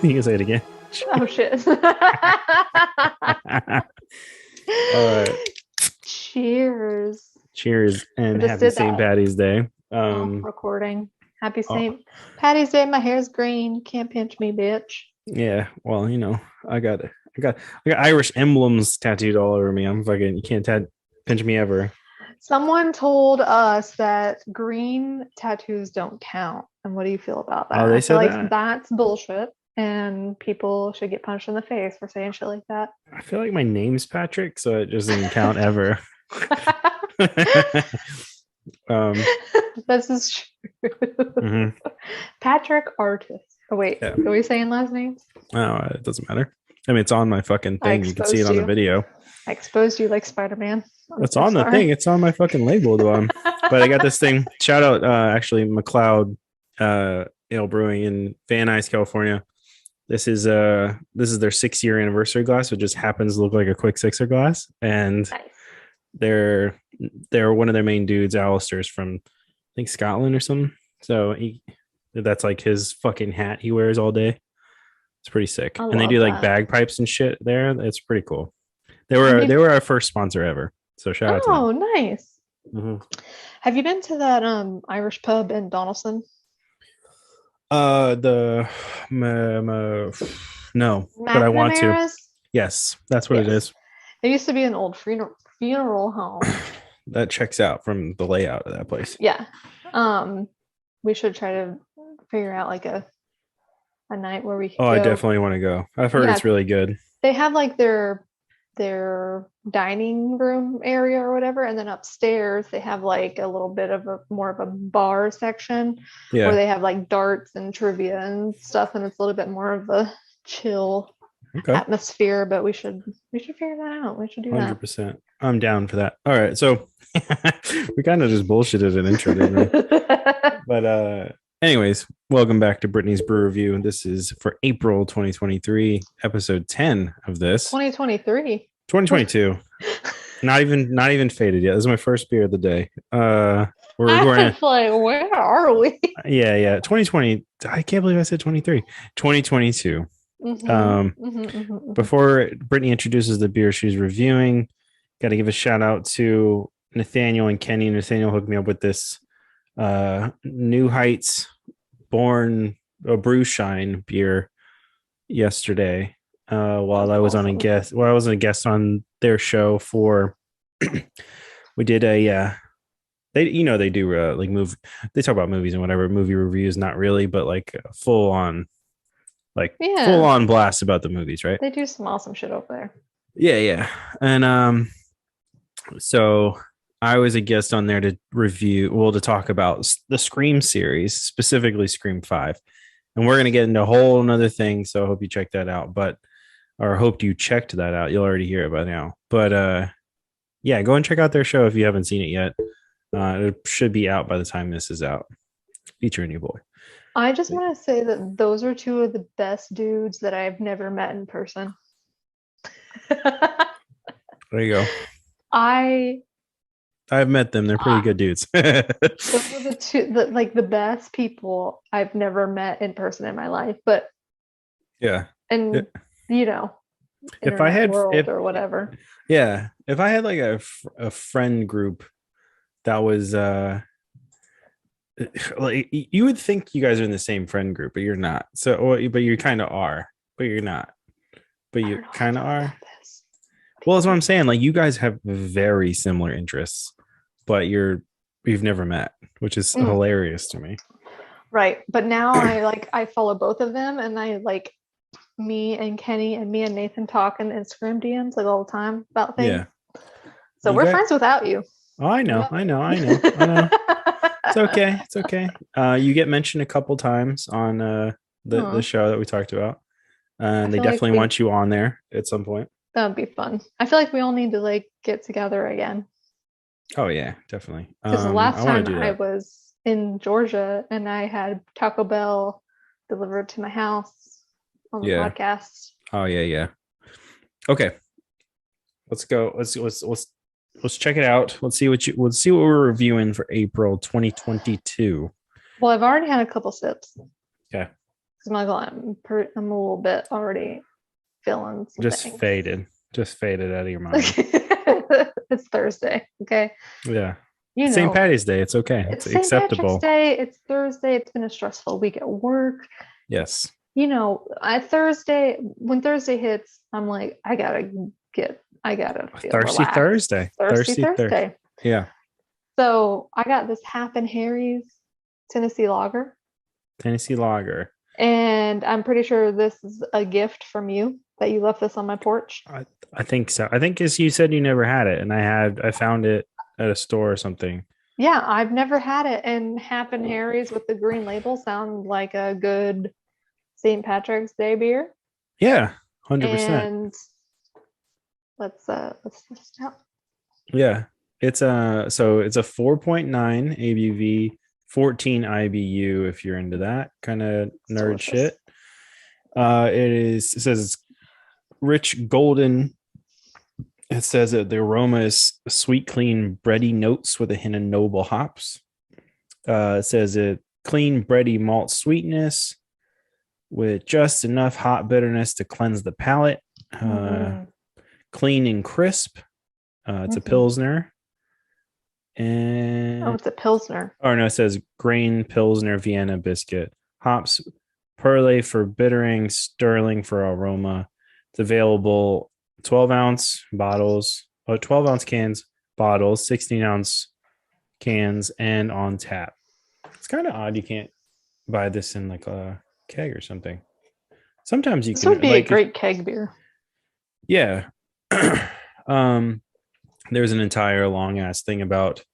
You can say it again. Oh shit. All right. Cheers. Cheers and just happy did St. that. Patty's Day. Recording. Happy St. Patty's Day. My hair's green. Can't pinch me, bitch. Yeah, well, I got Irish emblems tattooed all over me. I'm fucking, you can't pinch me ever. Someone told us that green tattoos don't count. And what do you feel about that? Oh, they said I feel that? like that's bullshit. And people should get punched in the face for saying shit like that. I feel like my name's Patrick, so it just doesn't count ever. This is true. Mm-hmm. Patrick Artist. Oh wait, yeah. Are we saying last names? Oh, it doesn't matter. I mean, it's on my fucking thing. You can see it on the video. I exposed you like Spider-Man. It's on the thing. It's on my fucking label, though. But I got this thing. Shout out, actually, McLeod Ale Brewing in Van Nuys, California. This is their 6-year anniversary glass. So it just happens to look like a quick sixer glass, and nice. They're one of their main dudes, Alistair's from I think Scotland or something. So that's like his fucking hat he wears all day. It's pretty sick. And they do like bagpipes and shit there. It's pretty cool. They were our first sponsor ever. So shout out to them. Oh, nice. Mm-hmm. Have you been to that Irish pub in Donaldson? No, but I want to. Yes, that's what it is. It used to be an old funeral home. That checks out from the layout of that place. Yeah. We should try to figure out like a night where we can go. I definitely want to go. I've heard it's really good. They have like their dining room area or whatever, and then upstairs they have like a little bit of more of a bar section where they have like darts and trivia and stuff, and it's a little bit more of a chill atmosphere. But we should figure that out. We should do 100%. I'm down for that. All right, so we kind of just bullshitted an intro, didn't we? But anyways, welcome back to Brittany's Brew Review. This is for April 2023, episode 10 of this. 2022. Not even faded yet. This is my first beer of the day. We're like, where are we? Yeah. 2020. I can't believe I said 23. 2022. Before Brittany introduces the beer she's reviewing, got to give a shout out to Nathaniel and Kenny. Nathaniel hooked me up with this New Heights Brew Shine beer yesterday while I was a guest on their show for we did a they do like movie, they talk about movies and whatever, movie reviews, not really, but like full on blast about the movies, right? They do some awesome shit over there. Yeah. And so I was a guest on there to to talk about the Scream series, specifically Scream 5. And we're going to get into a whole another thing. So I hope you check that out. Or hope you checked that out. You'll already hear it by now. But go and check out their show if you haven't seen it yet. It should be out by the time this is out. Featuring your boy. I just want to say that those are two of the best dudes that I've never met in person. There you go. I've met them. They're pretty good dudes. Those are the best people I've never met in person in my life. But yeah, and if I had or whatever. Yeah, if I had like a friend group that was like, you would think you guys are in the same friend group, but you're not. But you kind of are, but you're not. But you kind of are. Well, that's what I'm saying. Like, you guys have very similar interests, but you've never met, which is hilarious to me. Right. But now I follow both of them, and I like me and Kenny and me and Nathan talk in Instagram DMs like all the time about things. Yeah. So we're friends without you. Oh, I know. It's okay. You get mentioned a couple times on the show that we talked about. And they definitely want you on there at some point. That would be fun. I feel like we all need to like get together again. Oh yeah, definitely. Because the last time I was in Georgia and I had Taco Bell delivered to my house on the podcast. Oh yeah. Okay. Let's go. Let's check it out. Let's see what we're reviewing for April 2022. Well, I've already had a couple sips. Okay. Smuggle, I'm a little bit already feeling some Just things. faded out of your mind. It's Thursday, okay? Yeah. You know, St. Patty's Day. It's okay. It's St. acceptable. Patrick's Day. It's Thursday. It's been a stressful week at work. Yes. When Thursday hits, I'm like, I gotta feel Thirsty relaxed. Thursday. Thirsty Thursday. Yeah. So I got this Happen Harry's Tennessee Lager. And I'm pretty sure this is a gift from you that you left this on my porch. I think so. I think as you said, you never had it, and I found it at a store or something. Yeah, I've never had it. And Happen Harry's with the green label sound like a good St. Patrick's Day beer. Yeah, 100%. And let's test out. Yeah, it's a 4.9 ABV, 14 IBU if you're into that kind of nerd shit. It says it's rich golden. It says that the aroma is sweet, clean, bready notes with a hint of noble hops. It says it clean, bready malt sweetness with just enough hot bitterness to cleanse the palate. Clean and crisp. It's a Pilsner. And it's a Pilsner. Oh no, it says grain Pilsner Vienna biscuit. Hops perle for bittering, sterling for aroma. It's available 12-ounce bottles, 12-ounce cans, bottles, 16-ounce cans, and on tap. It's kind of odd you can't buy this in like a keg or something. Sometimes you this can. This would be a great keg beer. Yeah. There's an entire long ass thing about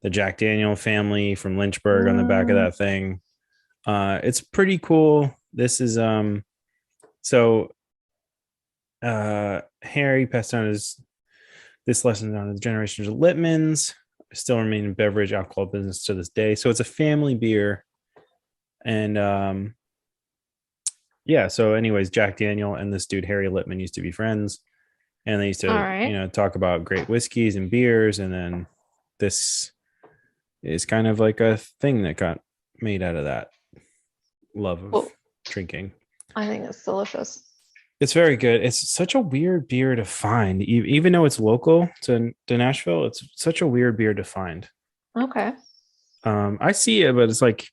the Jack Daniel family from Lynchburg on the back of that thing. It's pretty cool. This is Harry passed on this lesson on the generations of Littmans, still remain in beverage alcohol business to this day. So it's a family beer. And so anyways, Jack Daniel and this dude Harry Littman used to be friends, and they used to talk about great whiskeys and beers, and then this is kind of like a thing that got made out of that love of drinking. I think it's delicious. It's very good. It's such a weird beer to find, even though it's local to Nashville. It's such a weird beer to find. Okay. I see it, but it's like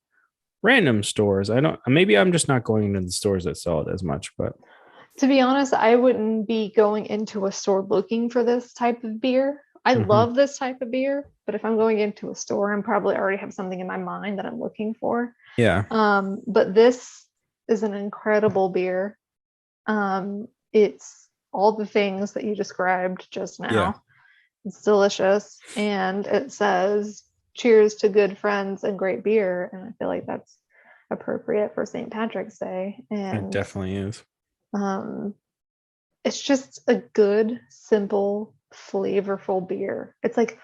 random stores. Maybe I'm just not going into the stores that sell it as much, but to be honest, I wouldn't be going into a store looking for this type of beer. I love this type of beer, but if I'm going into a store, I'm probably already have something in my mind that I'm looking for. Yeah. But this is an incredible beer. It's all the things that you described just now. Yeah. It's delicious, and it says cheers to good friends and great beer, and I feel like that's appropriate for St. Patrick's Day. And it definitely is. It's just a good, simple, flavorful beer. It's like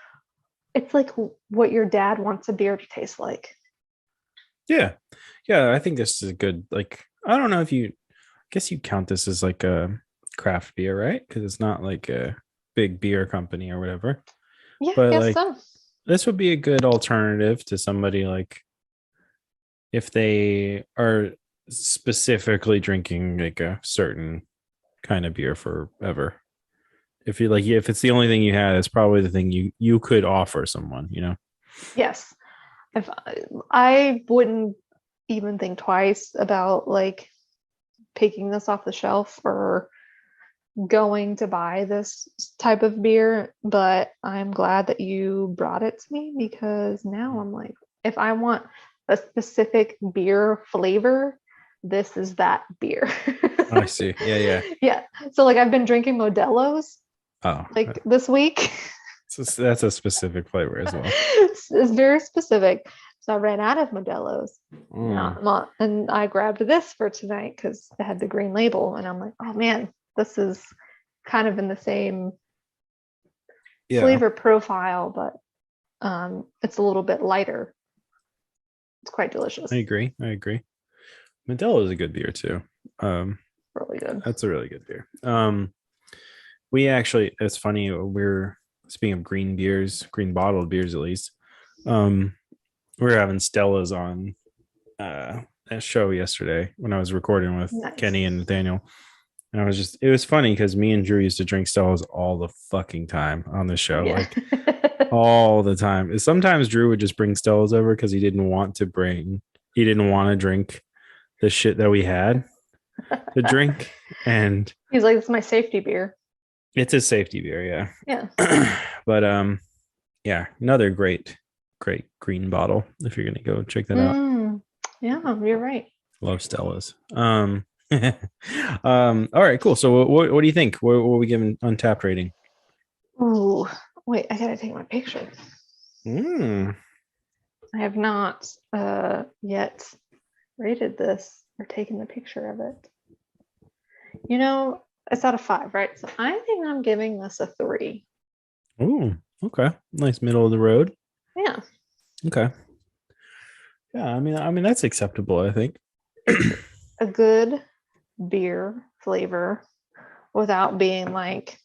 what your dad wants a beer to taste like. Yeah. I think this is a good, like, I don't know if I guess you count this as like a craft beer, right? Because it's not like a big beer company or whatever. Yeah, but I guess so. This would be a good alternative to somebody like if they are specifically drinking like a certain kind of beer forever. If it's the only thing you had, it's probably the thing you could offer someone, you know? Yes. If I wouldn't even think twice about like picking this off the shelf or going to buy this type of beer, but I'm glad that you brought it to me, because now I'm like, if I want a specific beer flavor, this is that beer. I see. Yeah. So like I've been drinking Modelo's this week. So that's a specific flavor as well. It's very specific. So I ran out of Modelo's. And I grabbed this for tonight because it had the green label, and I'm like, oh man, this is kind of in the same flavor profile, but it's a little bit lighter. It's quite delicious. I agree. Modelo is a good beer too. Really good. That's a really good beer. We actually, it's funny, we're speaking of green beers, green bottled beers at least. We're having Stella's on show yesterday when I was recording with Nice. Kenny and Nathaniel. And it was funny because me and Drew used to drink Stellas all the fucking time on the show, like all the time. Sometimes Drew would just bring Stellas over because he didn't want to drink the shit that we had to drink. And he's like, it's my safety beer. It's a safety beer, yeah. Yeah. But yeah, another great green bottle if you're gonna go check that out. Yeah, you're right. Love Stella's. All right, cool. So what do you think? What are we giving Untapped rating? Ooh, wait, I gotta take my picture. I have not yet rated this or taken the picture of it. You know, it's out of 5, right? So I think I'm giving this a 3. Oh, okay. Nice middle of the road. Yeah. Okay. Yeah, I mean that's acceptable, I think. It's a good beer flavor without being like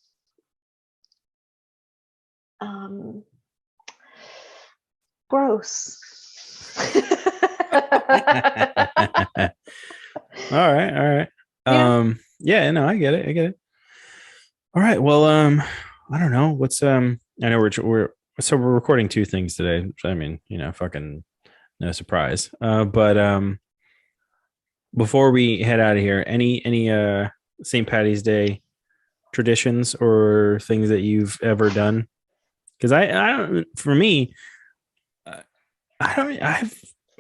gross. All right. Yeah, no, I get it. All right. Well, I don't know. What's I know we're recording 2 things today. I mean, fucking no surprise. But before we head out of here, any St. Patty's Day traditions or things that you've ever done? Because I don't, for me, I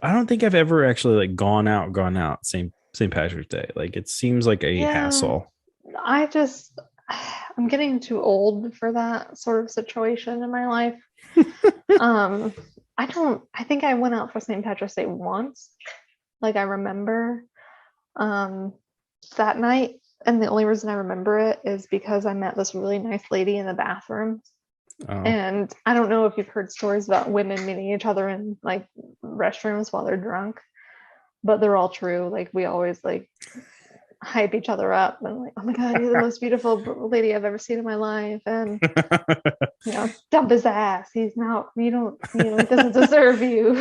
don't think I've ever actually like gone out St. Patrick's Day. Like it seems like a hassle. I'm getting too old for that sort of situation in my life. I think I went out for St. Patrick's Day once. Like I remember that night, and the only reason I remember it is because I met this really nice lady in the bathroom. Oh. And I don't know if you've heard stories about women meeting each other in like restrooms while they're drunk, but they're all true. Like we always like hype each other up and like, oh my god, you're the most beautiful lady I've ever seen in my life, and dump his ass. He's not. He doesn't deserve you.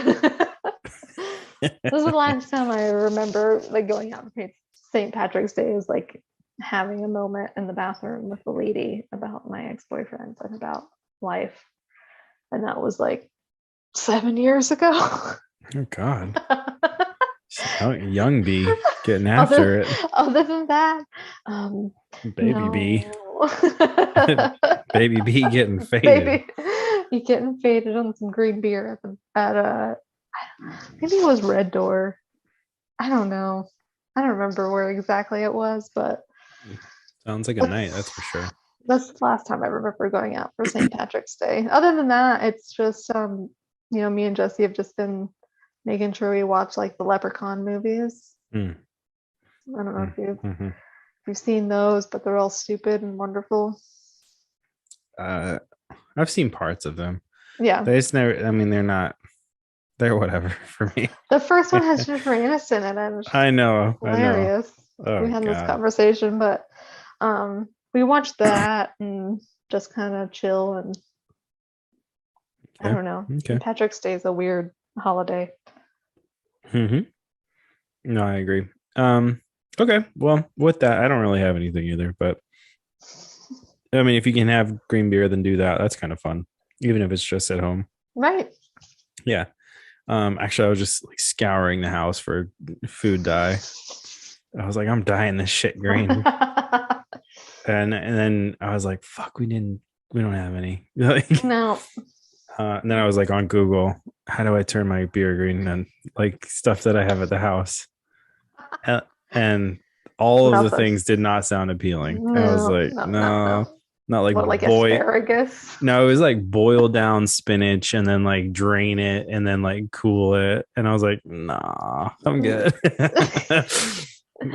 This is the last time I remember like going out for St. Patrick's Day is like having a moment in the bathroom with a lady about my ex-boyfriend and about life, and that was like 7 years ago. Oh god. Young bee getting after it. Other than that, baby bee. Baby bee getting faded. You getting faded on some green beer at maybe it was Red Door. I don't know. I don't remember where exactly it was, but sounds like a night, that's for sure. That's the last time I remember going out for St. Patrick's Day. Other than that, it's just me and Jesse have just been making sure we watch like the Leprechaun movies. I don't know if you've seen those, but they're all stupid and wonderful. I've seen parts of them. Yeah. They just never, I mean, they're whatever for me. The first one has Jennifer Aniston in it. I know. Hilarious. Oh, we had this conversation, but we watched that and just kind of chill and I don't know. Okay. Patrick's Day is a weird holiday. No, I agree. Okay. Well, with that, I don't really have anything either, but I mean, if you can have green beer, then do that. That's kind of fun, even if it's just at home. Right. Yeah. Actually, I was just like scouring the house for food dye. I was like, I'm dyeing this shit green. and then I was like, fuck, we don't have any. No. And then I was like on Google, how do I turn my beer green, and like stuff that I have at the house. And all of the things did not sound appealing. No, I was like, no. Not like what, like asparagus. No, it was like boil down spinach and then like drain it and then like cool it. And I was like, nah, I'm good.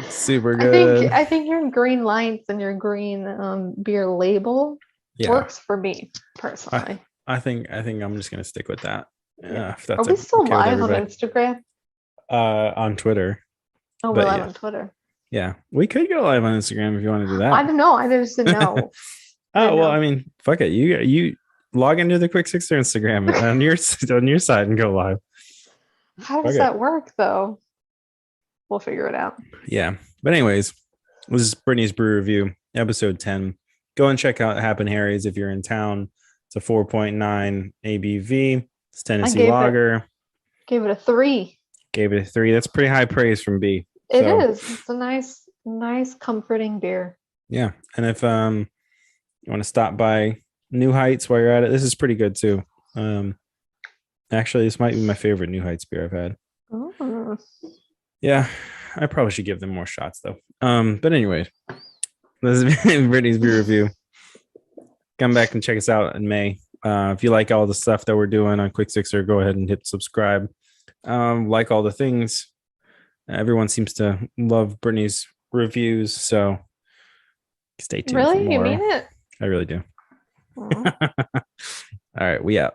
Super good. I think your green lights and your green beer label works for me personally. I think I'm just gonna stick with that. If that's Are we still live on Instagram? On Twitter. Oh, we're live on Twitter. Yeah, we could go live on Instagram if you want to do that. I don't know. I just didn't know. Oh, well, I mean, fuck it. You log into the Quick Sixer Instagram on your side and go live. How does that work, though? we'll figure it out. Yeah. But anyways, this is Brittany's Brew Review, episode 10. Go and check out Happen Harry's if you're in town. It's a 4.9 ABV. It's Tennessee lager. Gave it a 3. Gave it a 3. That's pretty high praise from B. It is. It's a nice, comforting beer. Yeah. And if you want to stop by New Heights while you're at it, this is pretty good too. Actually, this might be my favorite New Heights beer I've had. Oh. Yeah. I probably should give them more shots though. But anyway, this has been Brittany's Beer Review. Come back and check us out in May. If you like all the stuff that we're doing on Quick Sixer, go ahead and hit subscribe. Like all the things. Everyone seems to love Brittany's reviews, so stay tuned. Really? You mean it? I really do. All right, we out.